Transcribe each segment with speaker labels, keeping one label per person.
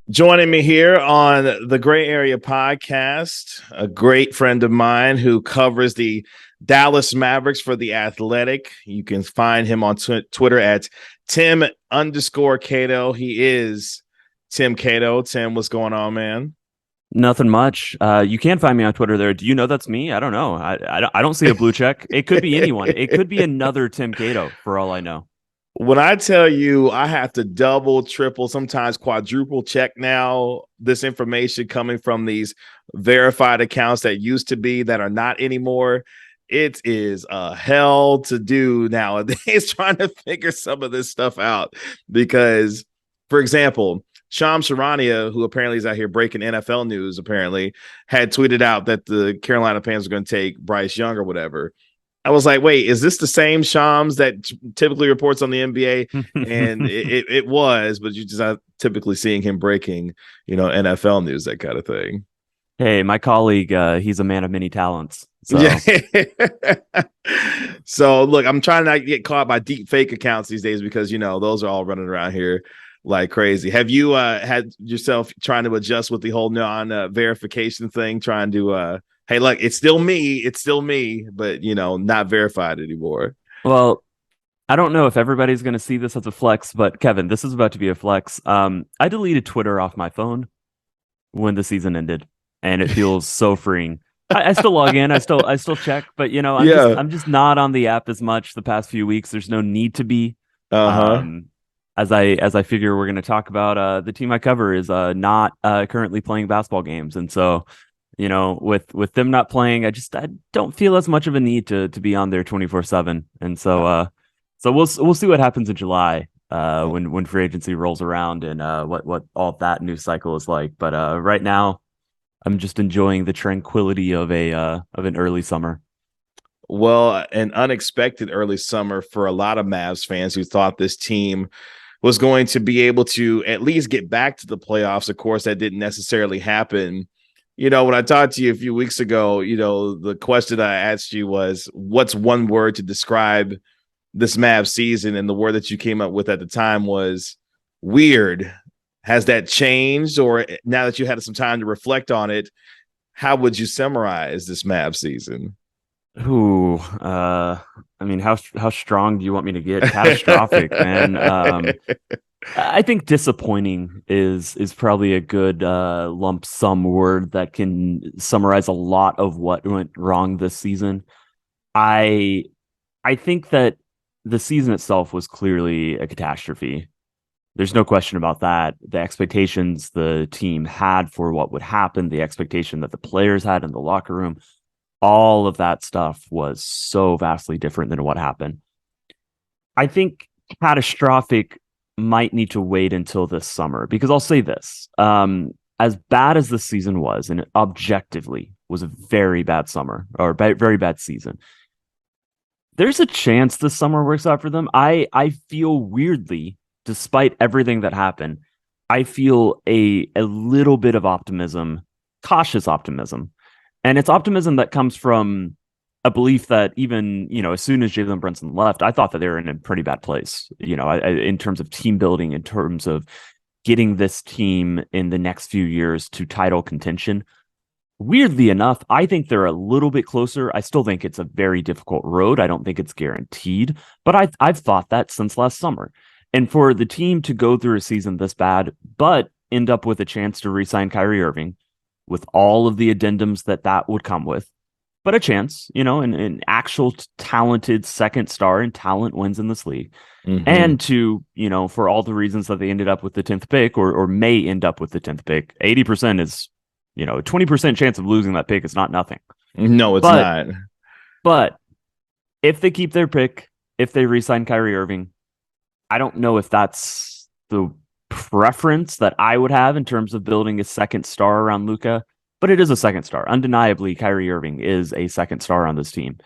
Speaker 1: Joining me here on the Gray Area podcast, a great friend of mine who covers the Dallas Mavericks for The Athletic. You can find him on Twitter at Tim_Cato. He is Tim Cato. Tim, what's going on, man?
Speaker 2: Nothing much. You can find me on Twitter there. Do you know that's me? I don't know. I don't see a blue check. It could be anyone. It could be another Tim Cato for all I know.
Speaker 1: When I tell you I have to double, triple, sometimes quadruple check now this information coming from these verified accounts that used to be that are not anymore, it is a hell to do nowadays trying to figure some of this stuff out. Because, for example, Shams Charania, who apparently is out here breaking NFL news, apparently had tweeted out that the Carolina Panthers are going to take Bryce Young or whatever. I was like, wait, is this the same Shams that typically reports on the NBA? And it was, but you just not typically seeing him breaking, NFL news, that kind of thing.
Speaker 2: Hey, my colleague, he's a man of many talents. So.
Speaker 1: Yeah. So look, I'm trying not to get caught by deep fake accounts these days because, those are all running around here like crazy. Have you had yourself trying to adjust with the whole non-verification thing, trying to hey, look, it's still me, but, not verified anymore.
Speaker 2: Well, I don't know if everybody's going to see this as a flex, but Kevin, this is about to be a flex. I deleted Twitter off my phone when the season ended, and it feels so freeing. I still log in. I still check, but, I'm just not on the app as much the past few weeks. There's no need to be. As I figure we're going to talk about, the team I cover is not currently playing basketball games. And so, with them not playing, I don't feel as much of a need to be on there 24/7. And so we'll see what happens in July when free agency rolls around and what all that news cycle is like. But right now, I'm just enjoying the tranquility of an early summer.
Speaker 1: Well, an unexpected early summer for a lot of Mavs fans who thought this team was going to be able to at least get back to the playoffs. Of course, that didn't necessarily happen. When I talked to you a few weeks ago, the question I asked you was, what's one word to describe this Mavs season? And the word that you came up with at the time was weird. Has that changed? Or now that you had some time to reflect on it, how would you summarize this Mavs season?
Speaker 2: Ooh, how strong do you want me to get? Catastrophic, man. I think disappointing is probably a good lump sum word that can summarize a lot of what went wrong this season. I think that the season itself was clearly a catastrophe. There's no question about that. The expectations the team had for what would happen, the expectation that the players had in the locker room, all of that stuff was so vastly different than what happened. I think catastrophic might need to wait until this summer, because I'll say this, as bad as the season was, and it objectively was a very bad summer or very bad season, there's a chance this summer works out for them. I feel weirdly, despite everything that happened, I feel a little bit of optimism, cautious optimism. And it's optimism that comes from a belief that even, as soon as Jalen Brunson left, I thought that they were in a pretty bad place, in terms of team building, in terms of getting this team in the next few years to title contention. Weirdly enough, I think they're a little bit closer. I still think it's a very difficult road. I don't think it's guaranteed, but I've thought that since last summer. And for the team to go through a season this bad, but end up with a chance to re-sign Kyrie Irving with all of the addendums that would come with, but a chance, an actual talented second star and talent wins in this league. Mm-hmm. And to, for all the reasons that they ended up with the 10th pick or may end up with the 10th pick, 80% is, a 20% chance of losing that pick is not nothing.
Speaker 1: No, it's not.
Speaker 2: But if they keep their pick, if they re-sign Kyrie Irving, I don't know if that's the preference that I would have in terms of building a second star around Luka, but it is a second star. Undeniably, Kyrie Irving is a second star on this team.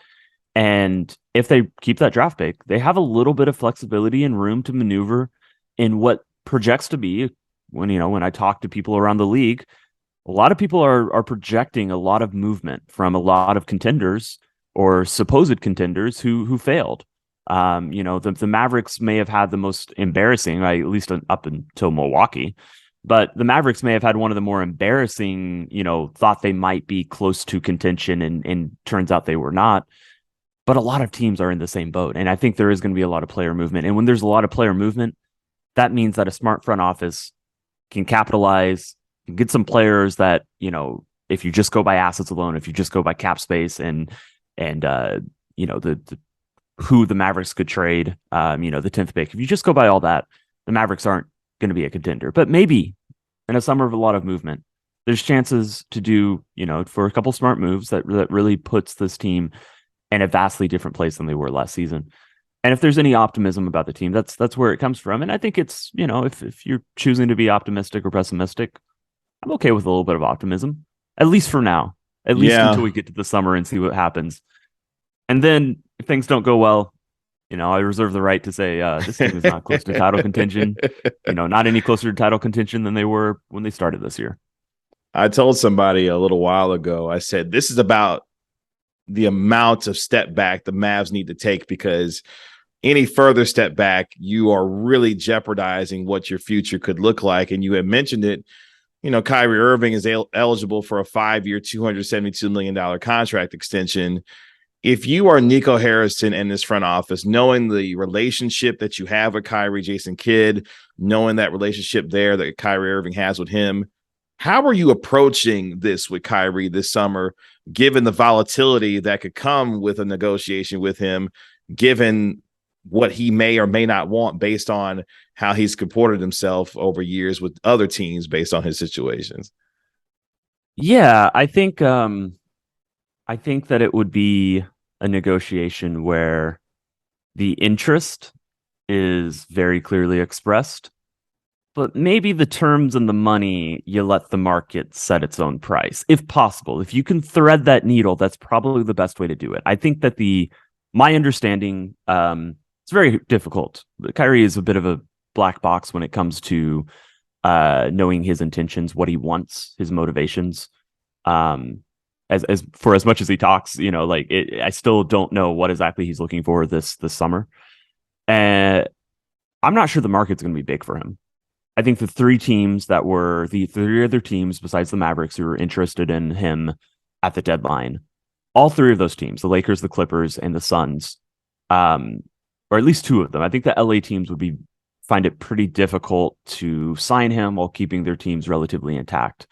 Speaker 2: And if they keep that draft pick, they have a little bit of flexibility and room to maneuver in what projects to be, when I talk to people around the league, a lot of people are projecting a lot of movement from a lot of contenders or supposed contenders who failed. The Mavericks may have had the most embarrassing, at least up until Milwaukee, but the Mavericks may have had one of the more embarrassing, thought they might be close to contention and turns out they were not. But a lot of teams are in the same boat. And I think there is going to be a lot of player movement. And when there's a lot of player movement, that means that a smart front office can capitalize, can get some players that, if you just go by assets alone, if you just go by cap space and the who the Mavericks could trade, the 10th pick, if you just go by all that, the Mavericks aren't going to be a contender. But maybe in a summer of a lot of movement, there's chances to do, for a couple smart moves that really puts this team in a vastly different place than they were last season. And if there's any optimism about the team, that's where it comes from. And I think it's, if you're choosing to be optimistic or pessimistic, I'm okay with a little bit of optimism, at least for now, at least until we get to the summer and see what happens. And then if things don't go well, I reserve the right to say this team is not close to title contention, not any closer to title contention than they were when they started this year.
Speaker 1: I told somebody a little while ago, I said, this is about the amount of step back the Mavs need to take, because any further step back, you are really jeopardizing what your future could look like. And you had mentioned it, Kyrie Irving is eligible for a 5-year, $272 million contract extension. If you are Nico Harrison in this front office, knowing the relationship that you have with Kyrie, Jason Kidd, knowing that relationship there that Kyrie Irving has with him, how are you approaching this with Kyrie this summer, given the volatility that could come with a negotiation with him, given what he may or may not want based on how he's comported himself over years with other teams based on his situations?
Speaker 2: Yeah, I think that it would be a negotiation where the interest is very clearly expressed, but maybe the terms and the money, you let the market set its own price, if possible. If you can thread that needle, that's probably the best way to do it. I think that my understanding, it's very difficult. Kyrie is a bit of a black box when it comes to knowing his intentions, what he wants, his motivations. As much as he talks, I still don't know what exactly he's looking for this summer. And I'm not sure the market's going to be big for him. I think the three other teams besides the Mavericks who were interested in him at the deadline, all three of those teams, the Lakers, the Clippers, and the Suns, or at least two of them, I think the LA teams would find it pretty difficult to sign him while keeping their teams relatively intact.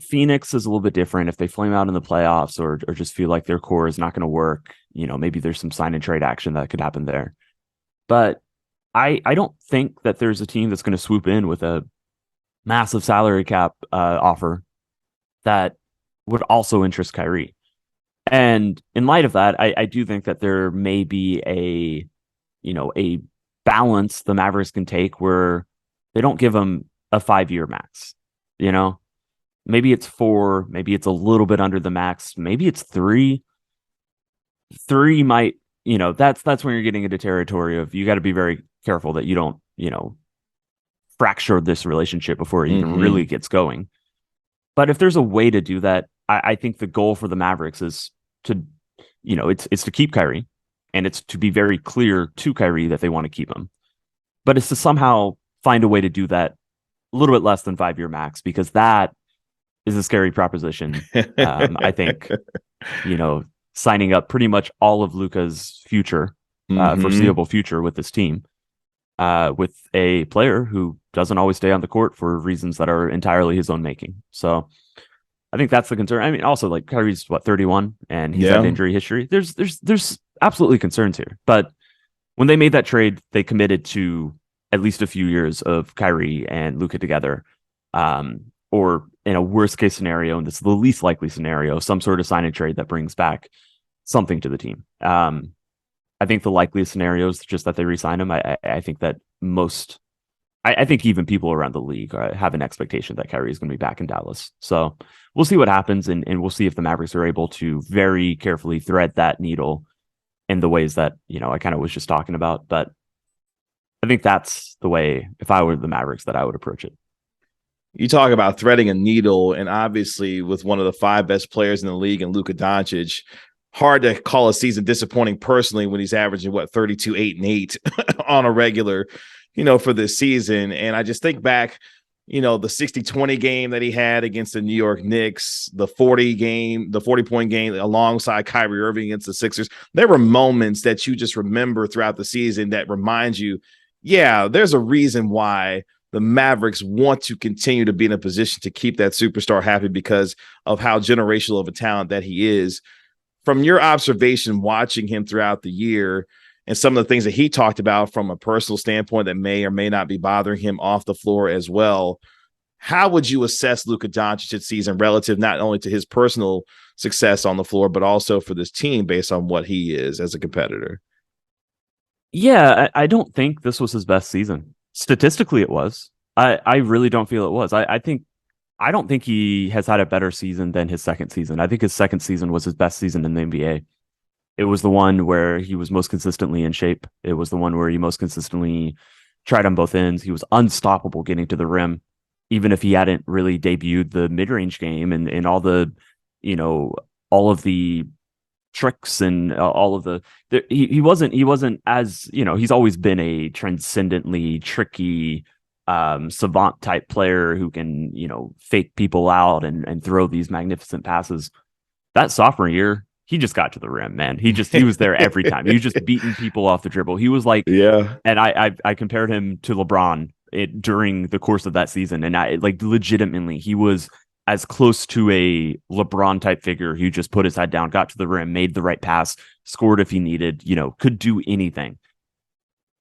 Speaker 2: Phoenix is a little bit different. If they flame out in the playoffs or just feel like their core is not going to work, maybe there's some sign and trade action that could happen there. But I don't think that there's a team that's going to swoop in with a massive salary cap offer that would also interest Kyrie. And in light of that, I do think that there may be a balance the Mavericks can take where they don't give him a 5-year max. Maybe it's 4, maybe it's a little bit under the max, maybe it's 3. 3 might, that's when you're getting into territory of you got to be very careful that you don't, fracture this relationship before it even really gets going. But if there's a way to do that, I think the goal for the Mavericks is to, it's to keep Kyrie, and it's to be very clear to Kyrie that they want to keep him. But it's to somehow find a way to do that a little bit less than 5-year max, because that is a scary proposition. I think, signing up pretty much all of Luka's future, foreseeable future with this team, with a player who doesn't always stay on the court for reasons that are entirely his own making. So I think that's the concern. I mean, also, like, Kyrie's 31 and he's had injury history. There's absolutely concerns here. But when they made that trade, they committed to at least a few years of Kyrie and Luka together. Or in a worst case scenario, and this is the least likely scenario, some sort of sign and trade that brings back something to the team. I think the likeliest scenario is just that they re-sign him. I think that I think even people around the league have an expectation that Kyrie is going to be back in Dallas. So we'll see what happens, and we'll see if the Mavericks are able to very carefully thread that needle in the ways that, I kind of was just talking about. But I think that's the way, if I were the Mavericks, that I would approach it.
Speaker 1: You talk about threading a needle, and obviously with one of the 5 best players in the league and Luka Doncic, hard to call a season disappointing personally when he's averaging 32, 8, and 8 on a regular, for this season. And I just think back, the 60-20 game that he had against the New York Knicks, the 40-point game alongside Kyrie Irving against the Sixers. There were moments that you just remember throughout the season that remind you, yeah, there's a reason why the Mavericks want to continue to be in a position to keep that superstar happy because of how generational of a talent that he is. From your observation, watching him throughout the year and some of the things that he talked about from a personal standpoint that may or may not be bothering him off the floor as well, how would you assess Luka Doncic's season relative not only to his personal success on the floor, but also for this team based on what he is as a competitor?
Speaker 2: Yeah, I don't think this was his best season. Statistically, it was. I really don't feel it was. I don't think he has had a better season than his second season. I think his second season was his best season in the NBA. It was the one where he was most consistently in shape. It was the one where he most consistently tried on both ends. He was unstoppable getting to the rim, even if he hadn't really debuted the mid-range game and all the, all of the tricks and all of he wasn't as, he's always been a transcendently tricky savant type player who can, fake people out and throw these magnificent passes. That sophomore year, he just got to the rim, man. He was there every time. He was just beating people off the dribble. He was like,
Speaker 1: yeah.
Speaker 2: And I compared him to LeBron during the course of that season. And I legitimately, he was as close to a LeBron type figure. He just put his head down, got to the rim, made the right pass, scored if he needed, could do anything.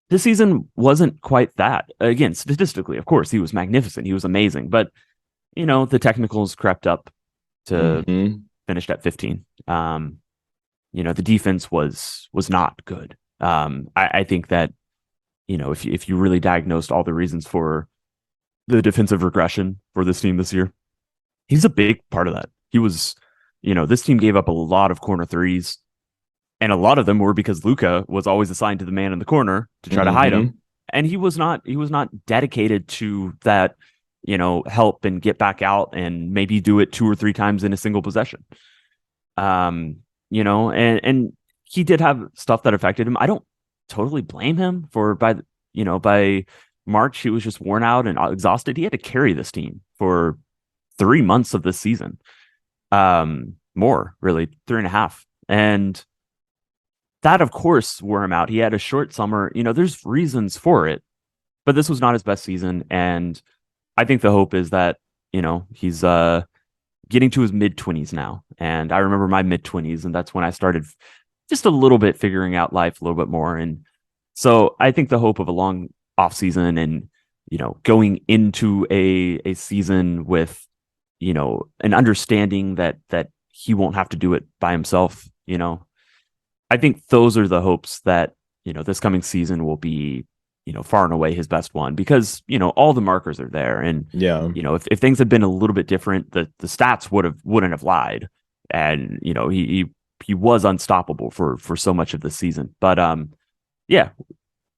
Speaker 2: This season wasn't quite that. Again, statistically, of course, he was magnificent. He was amazing. But, the technicals crept up to finished at 15. The defense was not good. I think that, if you really diagnosed all the reasons for the defensive regression for this team this year, he's a big part of that. He was, this team gave up a lot of corner threes, and a lot of them were because Luka was always assigned to the man in the corner to try to hide him. And he was not dedicated to that, help and get back out and maybe do it 2 or 3 times in a single possession. And he did have stuff that affected him. I don't totally blame him for by March, he was just worn out and exhausted. He had to carry this team for 3 months of this season. More really 3.5. And that of course wore him out. He had a short summer, there's reasons for it, but this was not his best season. And I think the hope is that, he's getting to his mid-20s now. And I remember my mid-20s, and that's when I started just a little bit figuring out life a little bit more. And so I think the hope of a long off season and, going into a season with, an understanding that he won't have to do it by himself. I think those are the hopes that, this coming season will be, far and away his best one because, all the markers are there. And,
Speaker 1: yeah,
Speaker 2: if things had been a little bit different, the stats wouldn't have lied. And, he was unstoppable for so much of the season. But, yeah,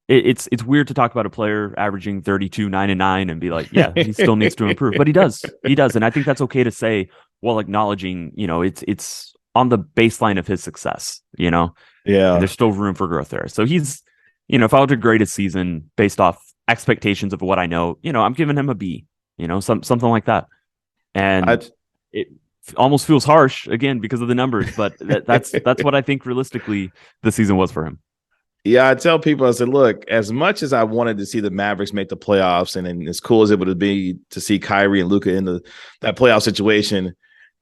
Speaker 2: it's weird to talk about a player averaging 32, 9 and 9 and be like, yeah, he still needs to improve, but he does. And I think that's okay to say while acknowledging, it's on the baseline of his success,
Speaker 1: Yeah.
Speaker 2: And there's still room for growth there. So he's, if I were to grade his season based off expectations of what I know, I'm giving him a B, something like that. And it almost feels harsh again because of the numbers, but that's what I think realistically the season was for him.
Speaker 1: Yeah, I tell people, I said, look, as much as I wanted to see the Mavericks make the playoffs and as cool as it would be to see Kyrie and Luka in that playoff situation,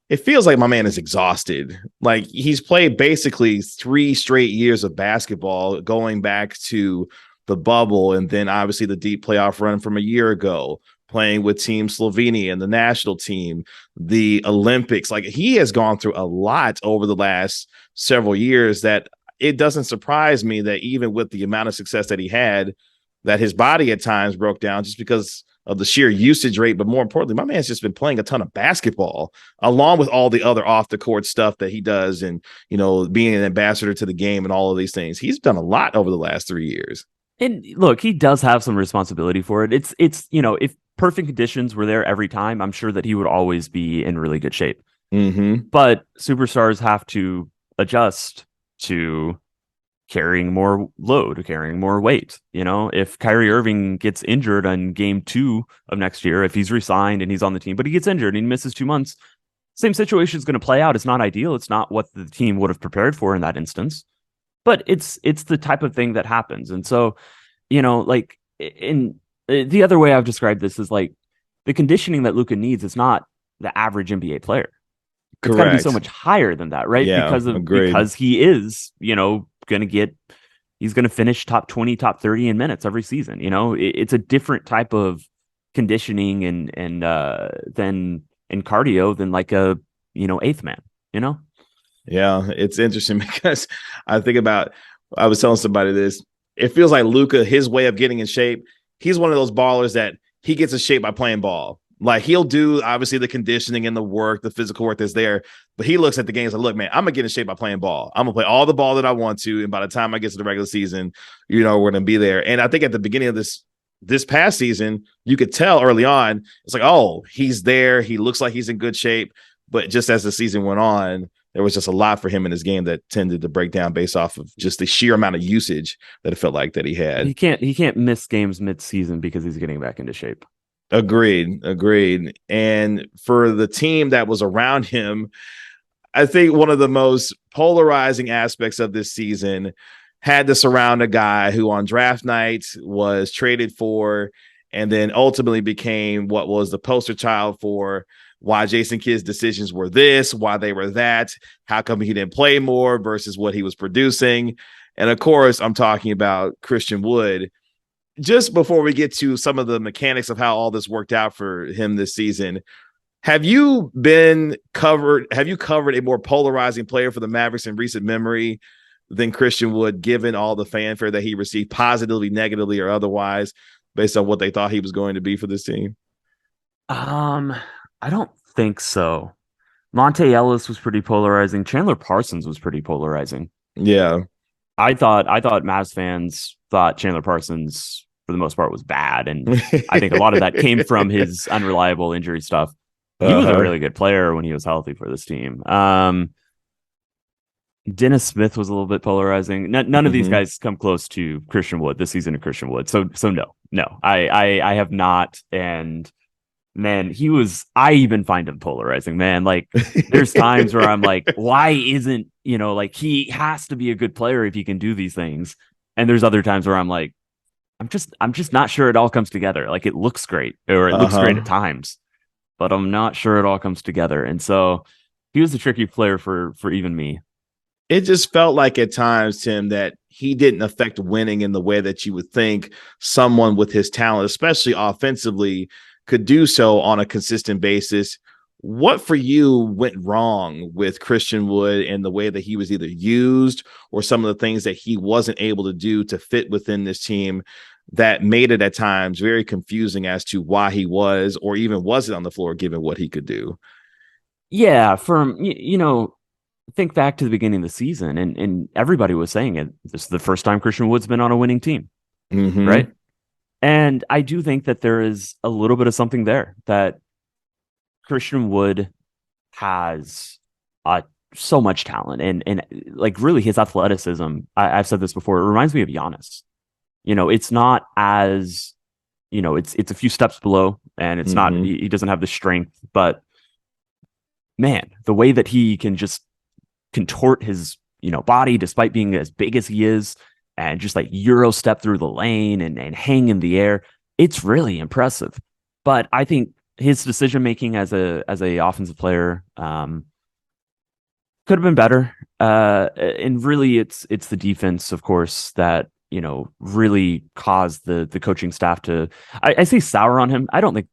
Speaker 1: it feels like my man is exhausted. Like he's played basically 3 straight years of basketball going back to the bubble and then obviously the deep playoff run from a year ago, playing with Team Slovenia and the national team, the Olympics. Like he has gone through a lot over the last several years that it doesn't surprise me that even with the amount of success that he had, that his body at times broke down just because of the sheer usage rate. But more importantly, my man's just been playing a ton of basketball along with all the other off the court stuff that he does. And, being an ambassador to the game and all of these things, he's done a lot over the last 3 years.
Speaker 2: And look, he does have some responsibility for it. It's, if perfect conditions were there every time, I'm sure that he would always be in really good shape.
Speaker 1: Mm-hmm.
Speaker 2: But superstars have to adjust to carrying more load, carrying more weight. If Kyrie Irving gets injured on game 2 of next year, if he's resigned and he's on the team, but he gets injured and he misses 2 months, same situation is going to play out. It's not ideal. It's not what the team would have prepared for in that instance, but it's the type of thing that happens. And so, like in the other way I've described this is like the conditioning that Luka needs is not the average NBA player. It's got to be so much higher than that, right?
Speaker 1: Yeah,
Speaker 2: because he is, he's going to finish top 20, top 30 in minutes every season. It's a different type of conditioning and than in cardio than like a eighth man.
Speaker 1: Yeah, it's interesting because I was telling somebody this. It feels like Luka, his way of getting in shape, he's one of those ballers that he gets in shape by playing ball. Like he'll do obviously the conditioning and the work, the physical work that's there, but he looks at the games like, look, man, I'm gonna get in shape by playing ball. I'm gonna play all the ball that I want to, and by the time I get to the regular season, we're gonna be there. And I think at the beginning of this past season, you could tell early on, it's like, oh, he's there. He looks like he's in good shape. But just as the season went on, there was just a lot for him in his game that tended to break down based off of just the sheer amount of usage that it felt like that he had.
Speaker 2: He can't miss games mid-season because he's getting back into shape.
Speaker 1: Agreed. And for the team that was around him, I think one of the most polarizing aspects of this season had to surround a guy who on draft night was traded for and then ultimately became what was the poster child for why Jason Kidd's decisions were this, why they were that, how come he didn't play more versus what he was producing. And of course, I'm talking about Christian Wood. Just before we get to some of the mechanics of how all this worked out for him this season, have you covered a more polarizing player for the Mavericks in recent memory than Christian Wood, given all the fanfare that he received, positively, negatively, or otherwise, based on what they thought he was going to be for this team?
Speaker 2: I don't think so. Monte Ellis was pretty polarizing. Chandler Parsons was pretty polarizing.
Speaker 1: Yeah.
Speaker 2: I thought Mavs fans thought Chandler Parsons, for the most part, was bad. And I think a lot of that came from his unreliable injury stuff. He was a really good player when he was healthy for this team. Dennis Smith was a little bit polarizing. None of these guys come close to Christian Wood this season of Christian Wood. So no, I have not. And man, I even find him polarizing, man. Like there's times where I'm like, why isn't, like he has to be a good player if he can do these things. And there's other times where I'm like, I'm just not sure it all comes together. Like it looks great or it looks great at times, but I'm not sure it all comes together. And so he was a tricky player for even me.
Speaker 1: It just felt like at times, Tim, that he didn't affect winning in the way that you would think someone with his talent, especially offensively, could do so on a consistent basis. What for you went wrong with Christian Wood and the way that he was either used or some of the things that he wasn't able to do to fit within this team that made it at times very confusing as to why he was or even wasn't on the floor given what he could do?
Speaker 2: Yeah, think back to the beginning of the season and everybody was saying it. This is the first time Christian Wood's been on a winning team, right? And I do think that there is a little bit of something there that Christian Wood has so much talent and like really his athleticism. I've said this before. It reminds me of Giannis. It's not as, it's a few steps below and it's not, he doesn't have the strength, but man, the way that he can just contort his, body despite being as big as he is and just like Euro step through the lane and hang in the air. It's really impressive. But I think his decision making as a offensive player could have been better. And really it's the defense, of course, that really caused the coaching staff to I say sour on him. I don't think,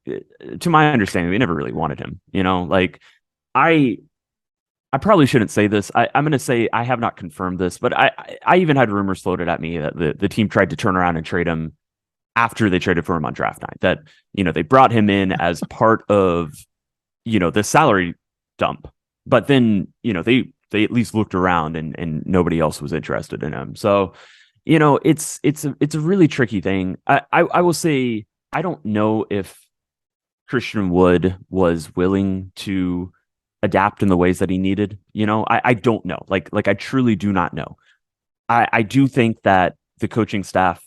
Speaker 2: to my understanding, they never really wanted him. Like I probably shouldn't say this. I'm going to say I have not confirmed this, but I even had rumors floated at me that the team tried to turn around and trade him after they traded for him on draft night. That, they brought him in as part of, the salary dump. But then, they at least looked around and nobody else was interested in him. So, it's a really tricky thing. I will say, I don't know if Christian Wood was willing to adapt in the ways that he needed. I don't know. Like I truly do not know. I do think that the coaching staff,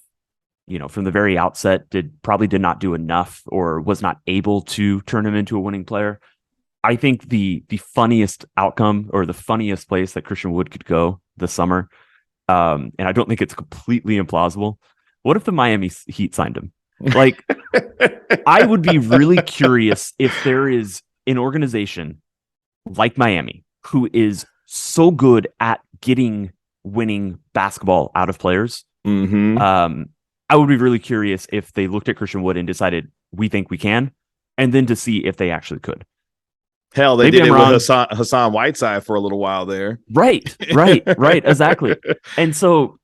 Speaker 2: from the very outset probably did not do enough or was not able to turn him into a winning player. I think the funniest outcome or the funniest place that Christian Wood could go this summer, and I don't think it's completely implausible. What if the Miami Heat signed him? Like, I would be really curious if there is an organization like Miami who is so good at getting winning basketball out of players. I would be really curious if they looked at Christian Wood and decided we think we can, and then to see if they actually could.
Speaker 1: Hell, they did it with Hassan Whiteside for a little while there.
Speaker 2: Right, exactly. And so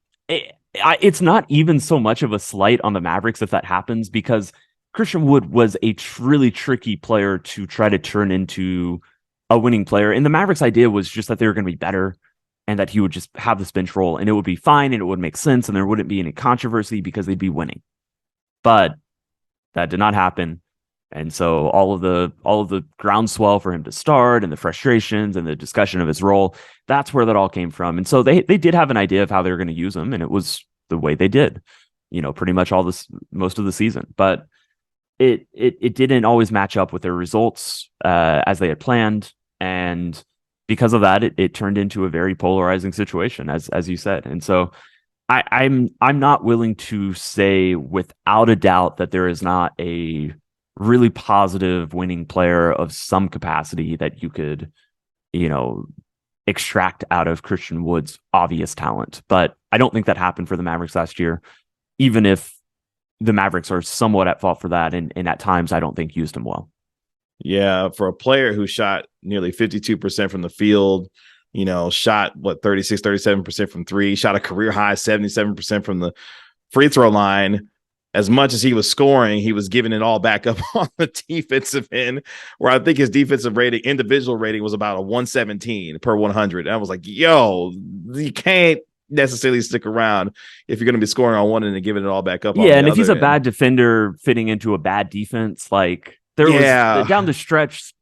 Speaker 2: it's not even so much of a slight on the Mavericks if that happens, because Christian Wood was a really tricky player to try to turn into a winning player. And the Mavericks' idea was just that they were going to be better and that he would just have this bench role and it would be fine and it would make sense and there wouldn't be any controversy because they'd be winning. But that did not happen. And so all of the groundswell for him to start and the frustrations and the discussion of his role, that's where that all came from. And so they did have an idea of how they were going to use him, and it was the way they did, pretty much most of the season. But it didn't always match up with their results as they had planned. And because of that, it turned into a very polarizing situation, as you said. And so I'm not willing to say without a doubt that there is not a really positive winning player of some capacity that you could, extract out of Christian Wood's obvious talent. But I don't think that happened for the Mavericks last year, even if the Mavericks are somewhat at fault for that. And at times, I don't think used him well.
Speaker 1: Yeah, for a player who shot nearly 52% from the field, shot 37% from three, shot a career high 77% from the free throw line. As much as he was scoring, he was giving it all back up on the defensive end, where I think his defensive individual rating was about a 117 per 100. And I was like, yo, you can't necessarily stick around if you're going to be scoring on one end and giving it all back up.
Speaker 2: Yeah, and if he's a bad defender fitting into a bad defense, like there was down the stretch,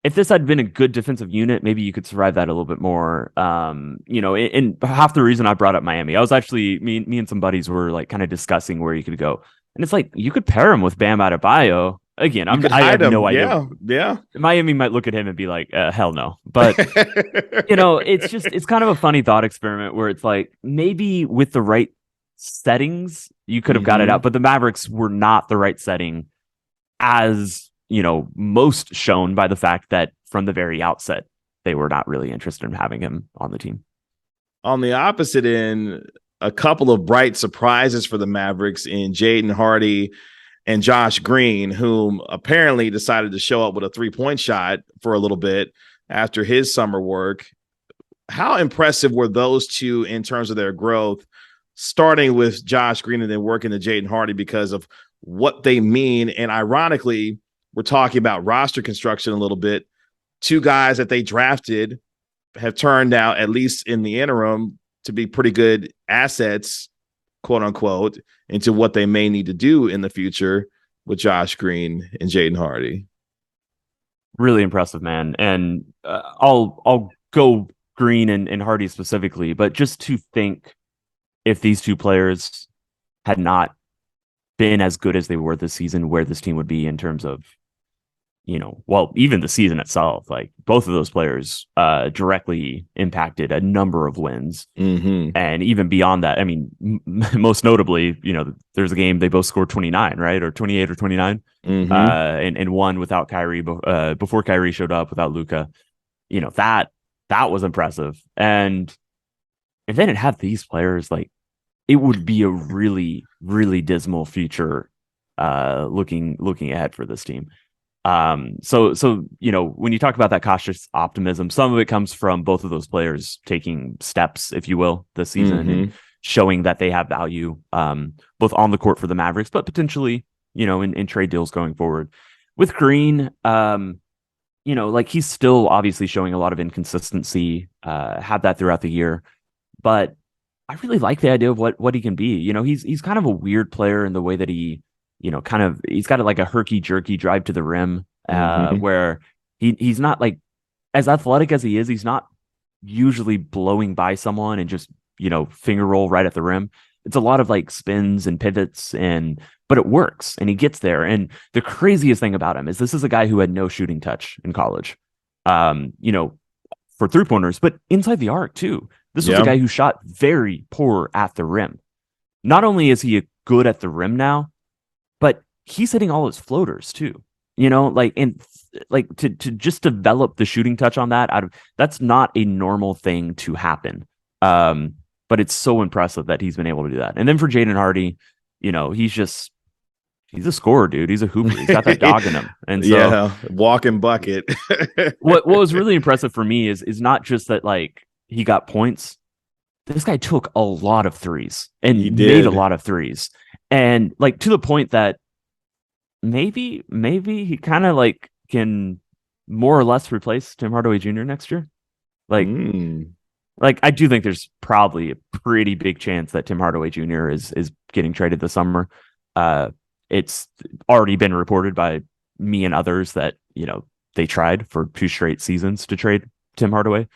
Speaker 2: if this had been a good defensive unit, maybe you could survive that a little bit more. And half the reason I brought up Miami, I was actually, me and some buddies were like kind of discussing where you could go. And it's like, you could pair him with Bam Adebayo. Again, I have no idea.
Speaker 1: Yeah.
Speaker 2: Miami might look at him and be like, hell no. But, it's kind of a funny thought experiment where it's like, maybe with the right settings, you could have got it out. But the Mavericks were not the right setting, as most shown by the fact that from the very outset, they were not really interested in having him on the team.
Speaker 1: On the opposite end, a couple of bright surprises for the Mavericks in Jaden Hardy and Josh Green, whom apparently decided to show up with a 3-point shot for a little bit after his summer work. How impressive were those two in terms of their growth, starting with Josh Green and then working to Jaden Hardy because of what they mean? And ironically, we're talking about roster construction a little bit. Two guys that they drafted have turned out, at least in the interim, to be pretty good assets, quote unquote, into what they may need to do in the future with Josh Green and Jaden Hardy.
Speaker 2: Really impressive, man. And I'll go Green and Hardy specifically, but just to think if these two players had not been as good as they were this season, where this team would be in terms of, even the season itself, like both of those players directly impacted a number of wins. And even beyond that, I mean, most notably, there's a game they both scored 29, right? Or 28 or 29, and one without Kyrie, before Kyrie showed up, without Luka. That was impressive. And if they didn't have these players, like, it would be a really, really dismal future looking ahead for this team. So when you talk about that cautious optimism, some of it comes from both of those players taking steps, if you will, this season and showing that they have value, both on the court for the Mavericks, but potentially, in trade deals going forward. With Green, he's still obviously showing a lot of inconsistency, had that throughout the year, but I really like the idea of what he can be. He's kind of a weird player in the way that he, he's got like a herky jerky drive to the rim, where He's not like as athletic as he is. He's not usually blowing by someone and just finger roll right at the rim. It's a lot of like spins and pivots, but it works and he gets there. And the craziest thing about him is this is a guy who had no shooting touch in college, for 3-pointers, but inside the arc too. This was a guy who shot very poor at the rim. Not only is he good at the rim now, but he's hitting all his floaters too. To just develop the shooting touch on that's not a normal thing to happen. But it's so impressive that he's been able to do that. And then for Jaden Hardy, he's a scorer, dude. He's a hooper. He's got that dog in him. And so
Speaker 1: walking bucket.
Speaker 2: what was really impressive for me is not just that like he got points. This guy took a lot of threes and he made a lot of threes. And like to the point that maybe he kind of like can more or less replace Tim Hardaway Jr. next year. Like I do think there's probably a pretty big chance that Tim Hardaway Jr. is getting traded this summer. It's already been reported by me and others that they tried for 2 straight seasons to trade Tim Hardaway.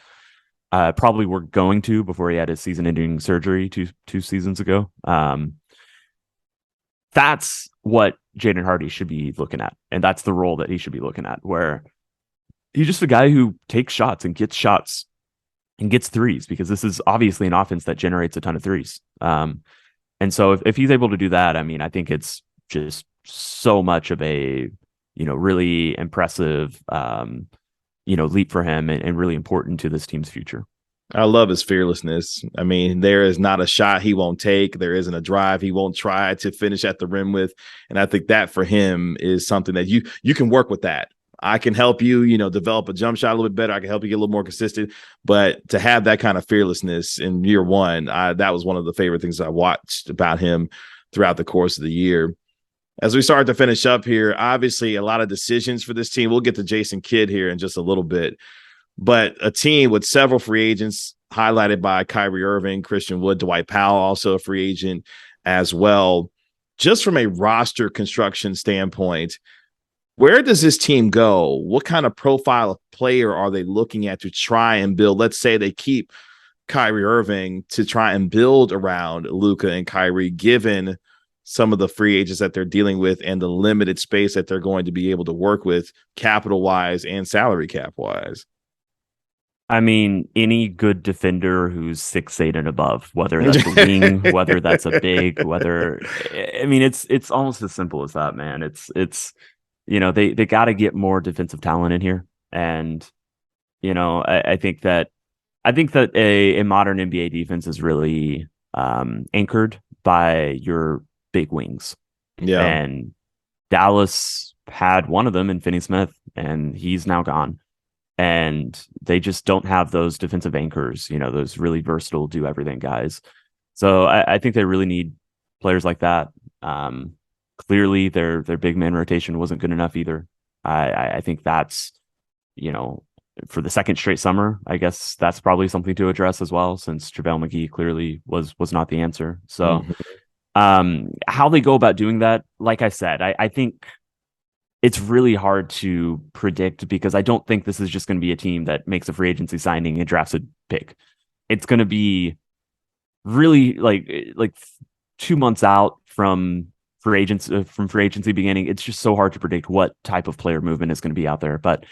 Speaker 2: Probably were going to before he had his season-ending surgery two seasons ago. That's what Jaden Hardy should be looking at, and that's the role that he should be looking at, where he's just a guy who takes shots and gets threes, because this is obviously an offense that generates a ton of threes. And so if he's able to do that, I mean, I think it's just so much of a really impressive leap for him and really important to this team's future.
Speaker 1: I love his fearlessness. I mean, there is not a shot he won't take. There isn't a drive he won't try to finish at the rim with. And I think that for him is something that you can work with that. I can help you, develop a jump shot a little bit better. I can help you get a little more consistent. But to have that kind of fearlessness in year one, that was one of the favorite things I watched about him throughout the course of the year. As we start to finish up here, obviously a lot of decisions for this team. We'll get to Jason Kidd here in just a little bit. But a team with several free agents highlighted by Kyrie Irving, Christian Wood, Dwight Powell, also a free agent as well. Just from a roster construction standpoint, where does this team go? What kind of profile of player are they looking at to try and build? Let's say they keep Kyrie Irving to try and build around Luka and Kyrie, given some of the free agents that they're dealing with and the limited space that they're going to be able to work with capital-wise and salary cap-wise.
Speaker 2: I mean, any good defender who's 6'8" and above, whether that's a wing, whether that's a big, it's almost as simple as that, man. It's they got to get more defensive talent in here. And, I think that a modern NBA defense is really anchored by your big wings. Yeah. And Dallas had one of them in Finney Smith, and he's now gone. And they just don't have those defensive anchors, those really versatile, do everything guys. So I think they really need players like that. Clearly, their big man rotation wasn't good enough either. I think that's, for the second straight summer, I guess that's probably something to address as well, since JaVale McGee clearly was not the answer. So how they go about doing that, like I said, I think it's really hard to predict, because I don't think this is just going to be a team that makes a free agency signing and drafts a pick. It's going to be really like 2 months out from free agency beginning. It's just so hard to predict what type of player movement is going to be out there. But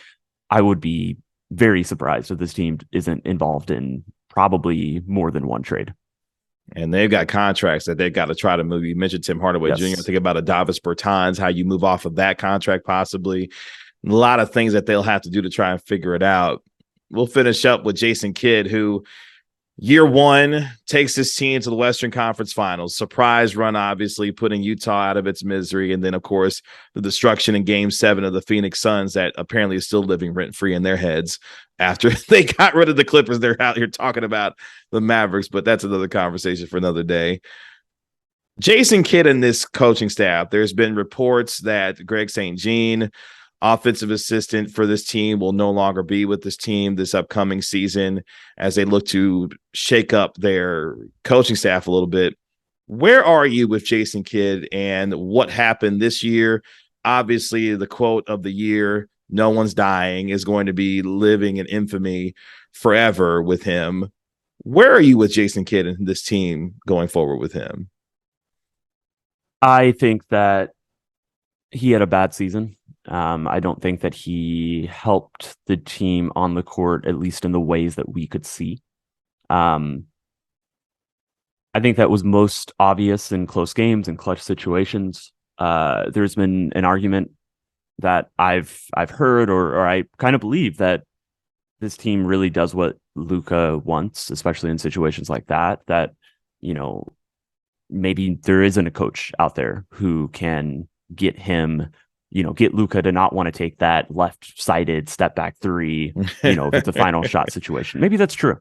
Speaker 2: I would be very surprised if this team isn't involved in probably more than one trade.
Speaker 1: And they've got contracts that they've got to try to move. You mentioned Tim Hardaway Jr. Think about Davis Bertans, how you move off of that contract possibly. A lot of things that they'll have to do to try and figure it out. We'll finish up with Jason Kidd, who year one takes his team to the Western Conference Finals. Surprise run, obviously, putting Utah out of its misery. And then, of course, the destruction in Game 7 of the Phoenix Suns that apparently is still living rent-free in their heads after they got rid of the Clippers. They're out here talking about the Mavericks, but that's another conversation for another day. Jason Kidd and this coaching staff, there's been reports that Greg St. Jean, offensive assistant for this team, will no longer be with this team this upcoming season as they look to shake up their coaching staff a little bit. Where are you with Jason Kidd and what happened this year? Obviously, the quote of the year no one's dying, is going to be living in infamy forever with him. Where are you with Jason Kidd and this team going forward with him?
Speaker 2: I think that he had a bad season. I don't think that he helped the team on the court, at least in the ways that we could see. I think that was most obvious in close games and clutch situations. There's been an argument that I've heard, or I kind of believe, that this team really does what Luka wants, especially in situations like that. That, you know, maybe there isn't a coach out there who can get him, get Luka to not want to take that left-sided step back three, if it's a final shot situation. Maybe that's true.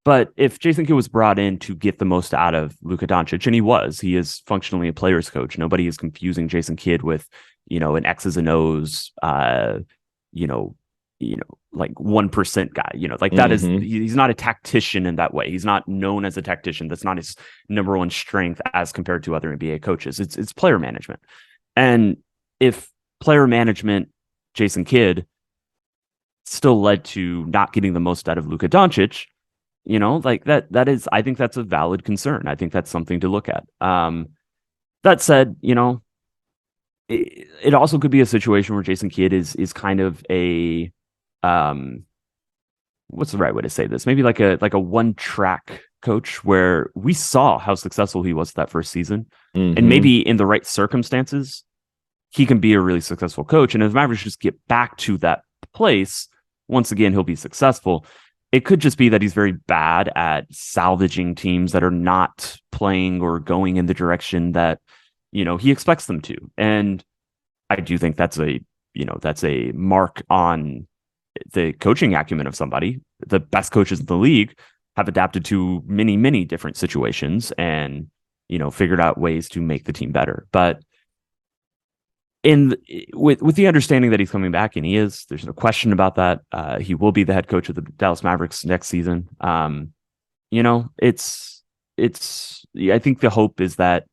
Speaker 2: But if Jason Kidd was brought in to get the most out of Luka Doncic, and he is functionally a player's coach. Nobody is confusing Jason Kidd with, an X's and O's, like 1% guy, like that is, he's not a tactician in that way. He's not known as a tactician. That's not his number one strength as compared to other NBA coaches. It's player management. And if player management, Jason Kidd, still led to not getting the most out of Luka Doncic, like that is, I think that's a valid concern. I think that's something to look at. That said, it also could be a situation where Jason Kidd is kind of a, what's the right way to say this? Maybe like a one track coach, where we saw how successful he was that first season, and maybe in the right circumstances, he can be a really successful coach. And if Mavericks just get back to that place, once again, he'll be successful. It could just be that he's very bad at salvaging teams that are not playing or going in the direction that, he expects them to. And I do think that's a mark on the coaching acumen of somebody. The best coaches in the league have adapted to many, many different situations and, figured out ways to make the team better. But with the understanding that he's coming back, and there's no question about that. He will be the head coach of the Dallas Mavericks next season. I think the hope is that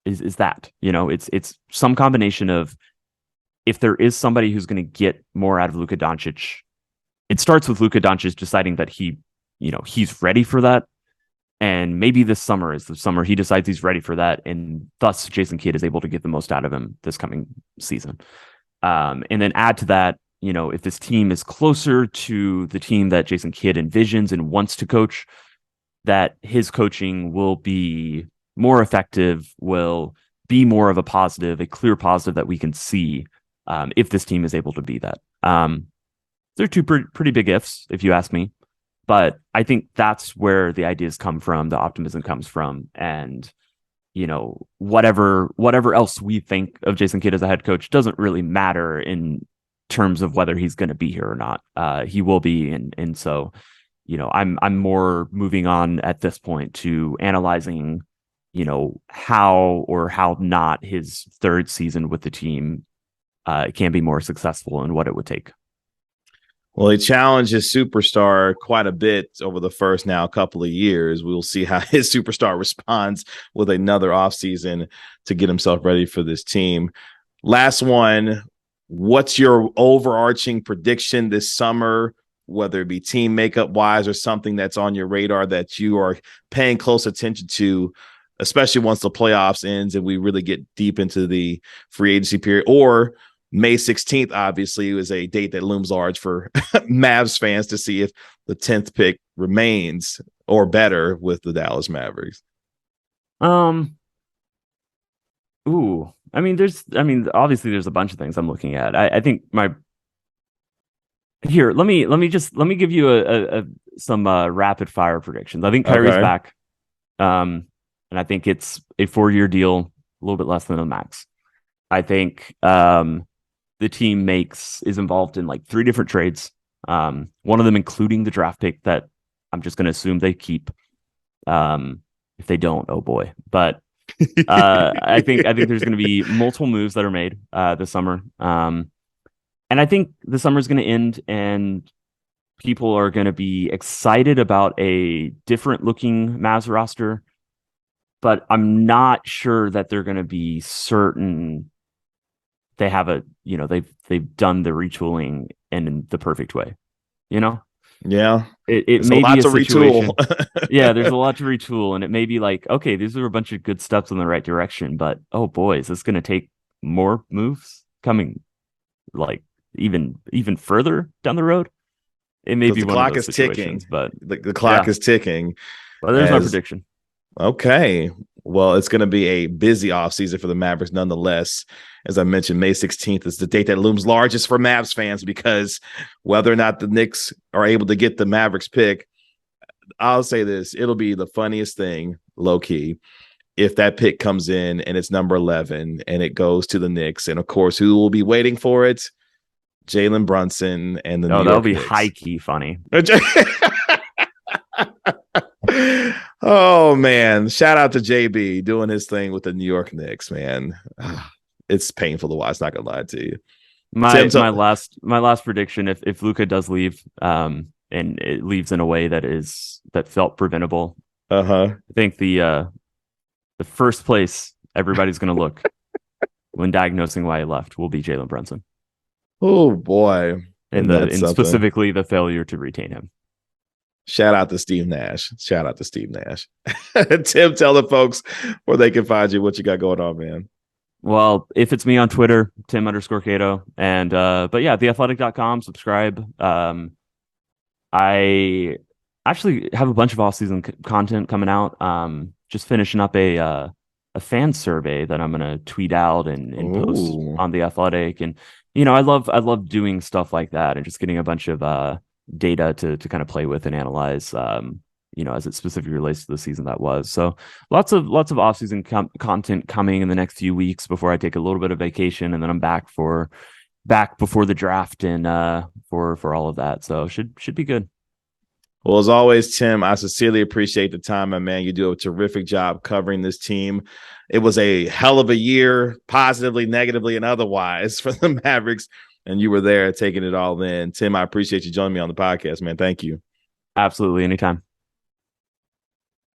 Speaker 2: it's some combination of, if there is somebody who's going to get more out of Luka Doncic, it starts with Luka Doncic deciding that he's ready for that. And maybe this summer is the summer he decides he's ready for that. And thus Jason Kidd is able to get the most out of him this coming season. And then add to that, if this team is closer to the team that Jason Kidd envisions and wants to coach, that his coaching will be more effective, will be more of a clear positive that we can see, if this team is able to be that. They're two pretty big ifs, if you ask me. But I think that's where the ideas come from, the optimism comes from. And, whatever else we think of Jason Kidd as a head coach doesn't really matter in terms of whether he's going to be here or not. He will be. And so, I'm more moving on at this point to analyzing, how or how not his third season with the team can be more successful and what it would take.
Speaker 1: Well, he challenged his superstar quite a bit over the first now couple of years. We'll see how his superstar responds with another offseason to get himself ready for this team. Last one, what's your overarching prediction this summer, whether it be team makeup wise or something that's on your radar that you are paying close attention to, especially once the playoffs ends and we really get deep into the free agency period? Or May 16th, obviously, is a date that looms large for Mavs fans to see if the 10th pick remains or better with the Dallas Mavericks.
Speaker 2: Obviously there's a bunch of things I'm looking at. I think let me give you some rapid fire predictions. I think Kyrie's back. And I think it's a 4-year deal, a little bit less than a max. I think the team is involved in like 3 different trades. One of them including the draft pick that I'm just going to assume they keep. If they don't, oh boy. But I think there's going to be multiple moves that are made this summer. And I think the summer is going to end and people are going to be excited about a different looking Mavs roster. But I'm not sure that they're going to be certain they have they've done the retooling in the perfect way.
Speaker 1: Yeah.
Speaker 2: It
Speaker 1: It's a
Speaker 2: may be
Speaker 1: lot
Speaker 2: a
Speaker 1: to
Speaker 2: situation.
Speaker 1: retool.
Speaker 2: Yeah, there's a lot to retool, and it may be like, okay, these are a bunch of good steps in the right direction, but oh boy, is this going to take more moves coming, like even further down the road? It may
Speaker 1: Because
Speaker 2: be
Speaker 1: the
Speaker 2: one of
Speaker 1: clock
Speaker 2: those
Speaker 1: is ticking.
Speaker 2: situations, but
Speaker 1: The clock
Speaker 2: yeah,
Speaker 1: is ticking.
Speaker 2: but there's my
Speaker 1: As
Speaker 2: prediction.
Speaker 1: Okay. Well, it's going to be a busy offseason for the Mavericks nonetheless. As I mentioned, May 16th is the date that looms largest for Mavs fans because whether or not the Knicks are able to get the Mavericks pick, I'll say this, it'll be the funniest thing, low key, if that pick comes in and it's number 11 and it goes to the Knicks. And of course, who will be waiting for it? Jalen Brunson and the New
Speaker 2: Oh, that'll
Speaker 1: York
Speaker 2: be high
Speaker 1: Knicks.
Speaker 2: key funny.
Speaker 1: Oh man, shout out to JB doing his thing with the New York Knicks, man. It's painful to watch, not gonna lie to you.
Speaker 2: My
Speaker 1: Tim,
Speaker 2: my last prediction, if Luka does leave, and it leaves in a way that felt preventable,
Speaker 1: uh-huh.
Speaker 2: I think the first place everybody's going to look when diagnosing why he left will be Jalen Brunson,
Speaker 1: Oh boy.
Speaker 2: and
Speaker 1: That's something.
Speaker 2: specifically the failure to retain him.
Speaker 1: Shout out to Steve Nash. Shout out to Steve Nash. Tim, tell the folks where they can find you, what you got going on, man.
Speaker 2: Well, if it's me on Twitter, Tim_Cato. And but yeah, theathletic.com, subscribe. I actually have a bunch of off-season content coming out. Just finishing up a fan survey that I'm gonna tweet out and post
Speaker 1: Ooh.
Speaker 2: on the Athletic. And I love doing stuff like that and just getting a bunch of data to kind of play with and analyze. As it specifically relates to the season that was. So lots of off-season content coming in the next few weeks before I take a little bit of vacation, and then I'm back before the draft and for all of that. So should be good.
Speaker 1: Well, as always, Tim, I sincerely appreciate the time, my man. You do a terrific job covering this team. It was a hell of a year, positively, negatively, and otherwise, for the Mavericks, and you were there taking it all in. Tim, I appreciate you joining me on the podcast, man. Thank you.
Speaker 2: Absolutely, anytime.